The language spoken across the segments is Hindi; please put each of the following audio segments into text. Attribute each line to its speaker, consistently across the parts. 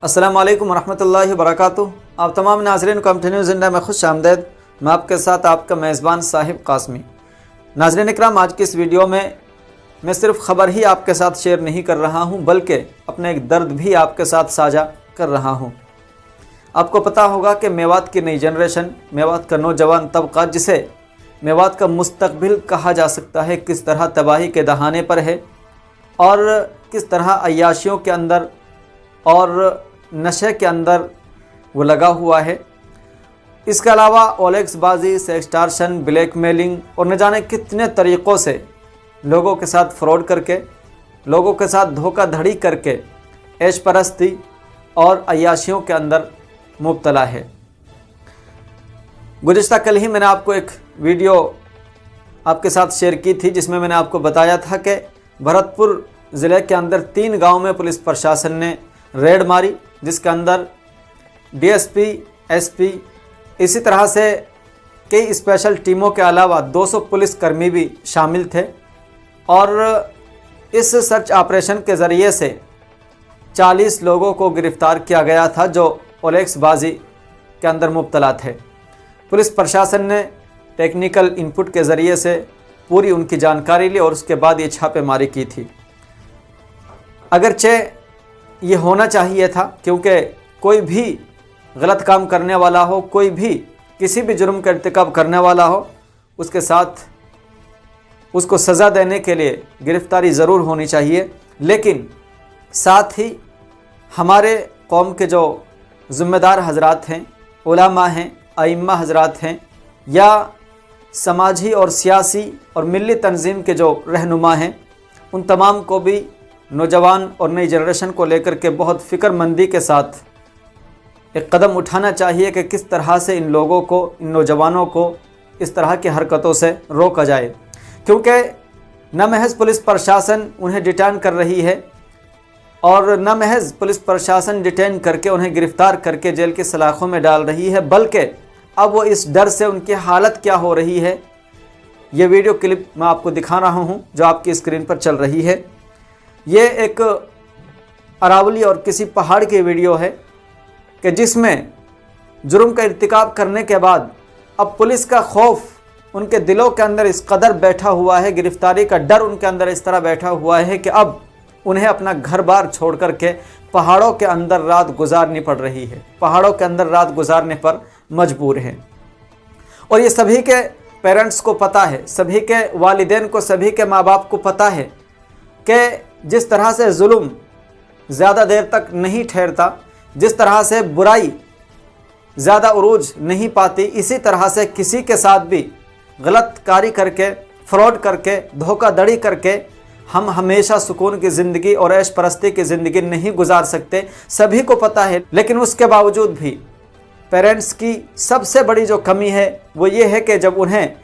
Speaker 1: अस्सलामु अलैकुम वरहमतुल्लाहि वबरकातुहू। आप तमाम नाज़रीन को कंटिन्यू ज़िंदा में खुश आमदेद। मैं आपके साथ आपका मेज़बान साहिब कासमी। नाज़रीन इकराम, आज की इस वीडियो में मैं सिर्फ ख़बर ही आपके साथ शेयर नहीं कर रहा हूँ, बल्कि अपने एक दर्द भी आपके साथ साझा कर रहा हूँ। आपको पता होगा कि मेवात की नई जनरेशन, मेवात का नौजवान तबका, जिसे मेवात का मुस्तकबिल कहा जा सकता है, किस तरह तबाही के दहाने पर है और किस तरह अय्याशियों के अंदर और नशे के अंदर वो लगा हुआ है। इसके अलावा ओलेक्स बाजी, सेक्सटार्शन, ब्लैकमेलिंग और न जाने कितने तरीक़ों से लोगों के साथ फ्रॉड करके, लोगों के साथ धोखाधड़ी करके ऐश परस्ती और अय्याशियों के अंदर मुब्तला है। गुज़िश्ता कल ही मैंने आपको एक वीडियो आपके साथ शेयर की थी, जिसमें मैंने आपको बताया था कि भरतपुर ज़िले के अंदर 3 गाँव में पुलिस प्रशासन ने रेड मारी, जिसके अंदर डीएसपी, एसपी, इसी तरह से कई स्पेशल टीमों के अलावा 200 पुलिसकर्मी भी शामिल थे। और इस सर्च ऑपरेशन के ज़रिए से 40 लोगों को गिरफ़्तार किया गया था, जो ओलेक्स बाजी के अंदर मुब्तला थे। पुलिस प्रशासन ने टेक्निकल इनपुट के ज़रिए से पूरी उनकी जानकारी ली और उसके बाद ये छापेमारी की थी। अगरचे ये होना चाहिए था, क्योंकि कोई भी गलत काम करने वाला हो, कोई भी किसी भी जुर्म का इर्तिकाब करने वाला हो, उसके साथ उसको सज़ा देने के लिए गिरफ़्तारी ज़रूर होनी चाहिए। लेकिन साथ ही हमारे कौम के जो ज़िम्मेदार हज़रात हैं, उलमा हैं, अइम्मा हज़रात हैं, या समाजी और सियासी और मिली तंजीम के जो रहनुमा हैं, उन तमाम को भी नौजवान और नई जनरेशन को लेकर के बहुत फ़िक्रमंदी के साथ एक कदम उठाना चाहिए कि किस तरह से इन लोगों को, इन नौजवानों को इस तरह की हरकतों से रोका जाए। क्योंकि न महज पुलिस प्रशासन उन्हें डिटेन कर रही है और न महज पुलिस प्रशासन डिटेन करके उन्हें गिरफ़्तार करके जेल की सलाखों में डाल रही है, बल्कि अब वो इस डर से उनकी हालत क्या हो रही है, ये वीडियो क्लिप मैं आपको दिखा रहा हूँ जो आपकी स्क्रीन पर चल रही है। ये एक अरावली और किसी पहाड़ की वीडियो है कि जिसमें जुर्म का इर्तिकाब करने के बाद अब पुलिस का खौफ उनके दिलों के अंदर इस कदर बैठा हुआ है, गिरफ्तारी का डर उनके अंदर इस तरह बैठा हुआ है कि अब उन्हें अपना घर बार छोड़ कर के पहाड़ों के अंदर रात गुजारनी पड़ रही है, पहाड़ों के अंदर रात गुजारने पर मजबूर हैं। और ये सभी के पेरेंट्स को पता है, सभी के वालिदैन को, सभी के माँ बाप को पता है कि जिस तरह से जुल्म ज़्यादा देर तक नहीं ठहरता, जिस तरह से बुराई ज़्यादा उरूज नहीं पाती, इसी तरह से किसी के साथ भी गलत कारी करके, फ्रॉड करके, धोखाधड़ी करके हम हमेशा सुकून की ज़िंदगी और ऐश परस्ती की ज़िंदगी नहीं गुजार सकते, सभी को पता है। लेकिन उसके बावजूद भी पेरेंट्स की सबसे बड़ी जो कमी है वो ये है कि जब उन्हें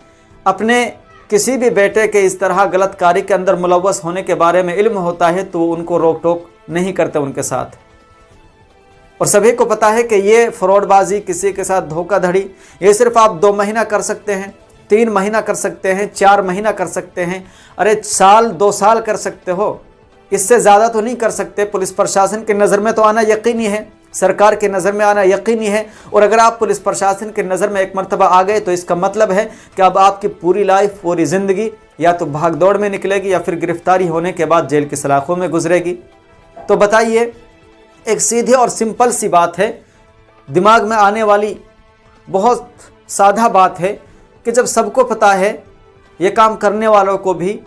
Speaker 1: अपने किसी भी बेटे के इस तरह गलत कार्य के अंदर मुलव्वस होने के बारे में इल्म होता है तो उनको रोक टोक नहीं करते उनके साथ। और सभी को पता है कि ये फ्रॉडबाजी, किसी के साथ धोखाधड़ी, ये सिर्फ आप 2 महीना कर सकते हैं, 3 महीना कर सकते हैं, 4 महीना कर सकते हैं, अरे साल 2 साल कर सकते हो, इससे ज़्यादा तो नहीं कर सकते। पुलिस प्रशासन की नज़र में तो आना यकीनी है, सरकार की नज़र में आना यकीनी है। और अगर आप पुलिस प्रशासन की नज़र में एक मरतबा आ गए तो इसका मतलब है कि अब आपकी पूरी लाइफ, पूरी ज़िंदगी या तो भाग दौड़ में निकलेगी या फिर गिरफ़्तारी होने के बाद जेल की सलाखों में गुजरेगी। तो बताइए, एक सीधी और सिंपल सी बात है, दिमाग में आने वाली बहुत सादा बात है कि जब सबको पता है, ये काम करने वालों को भी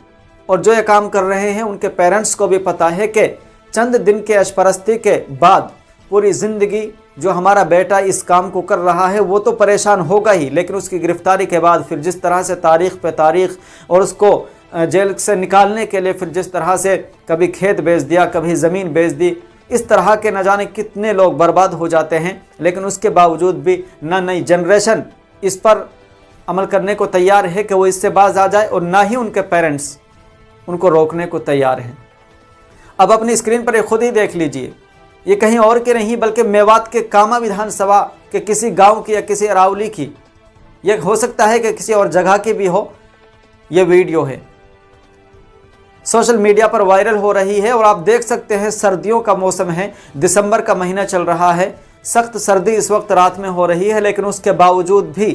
Speaker 1: और जो ये काम कर रहे हैं उनके पेरेंट्स को भी पता है कि चंद दिन के अशपरस्ती के बाद पूरी ज़िंदगी जो हमारा बेटा इस काम को कर रहा है वो तो परेशान होगा ही, लेकिन उसकी गिरफ़्तारी के बाद फिर जिस तरह से तारीख़ पे तारीख़ और उसको जेल से निकालने के लिए फिर जिस तरह से कभी खेत बेच दिया, कभी ज़मीन बेच दी, इस तरह के न जाने कितने लोग बर्बाद हो जाते हैं। लेकिन उसके बावजूद भी ना नई जनरेशन इस पर अमल करने को तैयार है कि वो इससे बाज आ जाए, और ना ही उनके पेरेंट्स उनको रोकने को तैयार हैं। अब अपनी स्क्रीन पर ये खुद ही देख लीजिए, ये कहीं और की नहीं बल्कि मेवात के कामा विधानसभा के किसी गांव की या किसी अरावली की, ये हो सकता है कि किसी और जगह की भी हो, ये वीडियो है। सोशल मीडिया पर वायरल हो रही है। और आप देख सकते हैं सर्दियों का मौसम है, दिसंबर का महीना चल रहा है, सख्त सर्दी इस वक्त रात में हो रही है, लेकिन उसके बावजूद भी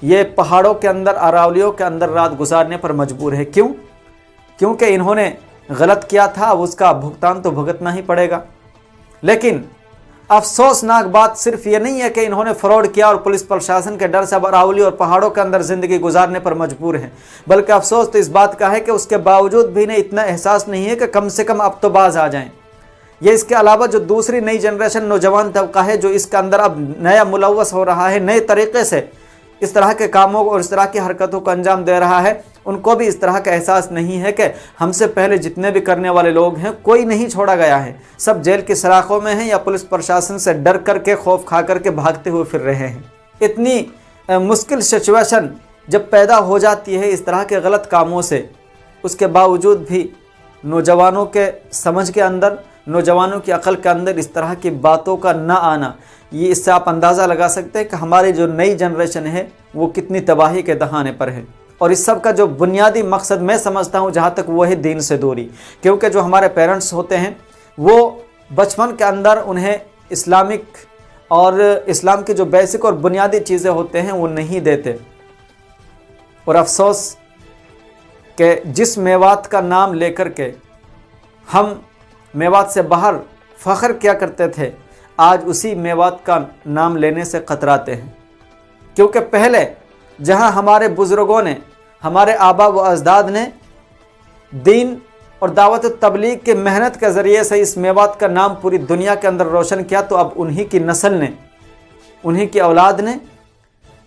Speaker 1: ये पहाड़ों के अंदर, अरावलियों के अंदर रात गुजारने पर मजबूर है। क्यों? क्योंकि इन्होंने गलत किया था, अब उसका भुगतान तो भुगतना ही पड़ेगा। लेकिन अफसोसनाक बात सिर्फ ये नहीं है कि इन्होंने फ्रॉड किया और पुलिस प्रशासन के डर से अब अरावली और पहाड़ों के अंदर ज़िंदगी गुजारने पर मजबूर हैं, बल्कि अफसोस तो इस बात का है कि उसके बावजूद भी इन्हें इतना एहसास नहीं है कि कम से कम अब तो बाज आ जाएं। ये इसके अलावा जो दूसरी नई जनरेशन नौजवान तबका है जो इसके अंदर अब नया मुलव्वस हो रहा है, नए तरीके से इस तरह के कामों और इस तरह की हरकतों को अंजाम दे रहा है, उनको भी इस तरह का एहसास नहीं है कि हमसे पहले जितने भी करने वाले लोग हैं कोई नहीं छोड़ा गया है, सब जेल की सलाखों में हैं या पुलिस प्रशासन से डर करके, खौफ खा करके भागते हुए फिर रहे हैं। इतनी मुश्किल सिचुएशन जब पैदा हो जाती है इस तरह के गलत कामों से, उसके बावजूद भी नौजवानों के समझ के अंदर, नौजवानों की अकल के अंदर इस तरह की बातों का ना आना, ये इससे आप अंदाज़ा लगा सकते हैं कि हमारी जो नई जनरेशन है वो कितनी तबाही के दहाने पर है। और इस सब का जो बुनियादी मकसद मैं समझता हूँ जहाँ तक वो है दीन से दूरी। क्योंकि जो हमारे पेरेंट्स होते हैं वो बचपन के अंदर उन्हें इस्लामिक और इस्लाम की जो बेसिक और बुनियादी चीज़ें होते हैं वो नहीं देते। और अफसोस कि जिस मेवात का नाम लेकर के हम मेवात से बाहर फ़ख्र किया करते थे, आज उसी मेवात का नाम लेने से कतराते हैं। क्योंकि पहले जहां हमारे बुज़ुर्गों ने, हमारे आबा व अजदाद ने दीन और दावत तबलीग की मेहनत के ज़रिए से इस मेवात का नाम पूरी दुनिया के अंदर रोशन किया, तो अब उन्हीं की नस्ल ने, उन्हीं की औलाद ने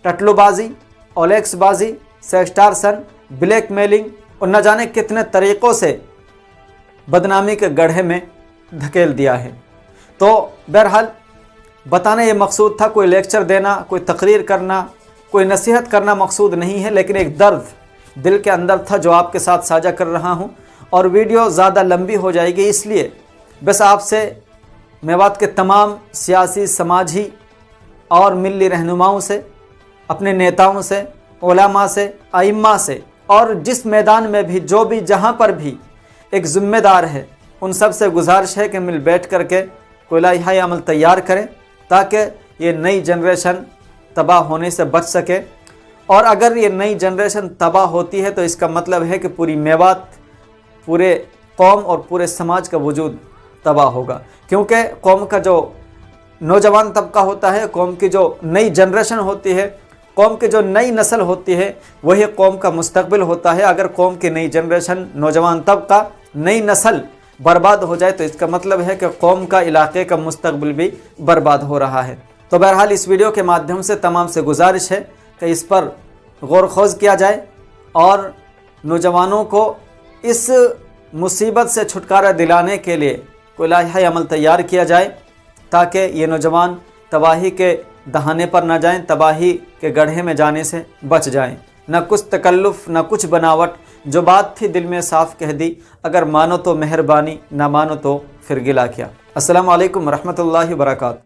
Speaker 1: टटलूबाजी, ओलेक्सबाजी, सेक्सटारसन, ब्लैकमेलिंग और न जाने कितने तरीक़ों से बदनामी के गड्ढे में धकेल दिया है। तो बहरहाल बताना ये मकसूद था, कोई लेक्चर देना, कोई तकरीर करना, कोई नसीहत करना मकसूद नहीं है, लेकिन एक दर्द दिल के अंदर था जो आपके साथ साझा कर रहा हूँ। और वीडियो ज़्यादा लंबी हो जाएगी, इसलिए बस आपसे मेवात के तमाम सियासी, समाजी और मिली रहनुमाओं से, अपने नेताओं से, उलमा से, आइम्मा से, और जिस मैदान में भी, जो भी, जहाँ पर भी एक ज़िम्मेदार है, उन सब से गुजारिश है कि मिल बैठ करके कोई लाइहाई अमल तैयार करें ताकि ये नई जनरेशन तबाह होने से बच सके। और अगर ये नई जनरेशन तबाह होती है तो इसका मतलब है कि पूरी मेवात, पूरे कौम और पूरे समाज का वजूद तबाह होगा। क्योंकि कौम का जो नौजवान तबका होता है, कौम की जो नई जनरेशन होती है, कौम की जो नई नस्ल होती है, वही कौम का मुस्तकबिल होता है। अगर कौम की नई जनरेशन, नौजवान तबका, नई नस्ल बर्बाद हो जाए तो इसका मतलब है कि कौम का, इलाके का मुस्तकबिल भी बर्बाद हो रहा है। तो बहरहाल इस वीडियो के माध्यम से तमाम से गुजारिश है कि इस पर गौर खोज किया जाए और नौजवानों को इस मुसीबत से छुटकारा दिलाने के लिए कोई लाइहाई अमल तैयार किया जाए ताकि ये नौजवान तबाही के दहाने पर न जाएं, तबाही के गड्ढे में जाने से बच जाएं। न कुछ तकल्लुफ़, न कुछ बनावट, जो बात थी दिल में साफ़ कह दी। अगर मानो तो मेहरबानी, ना मानो तो फिर गिला किया। अस्सलामु अलैकुम रहमतुल्लाहि व बरकातहू।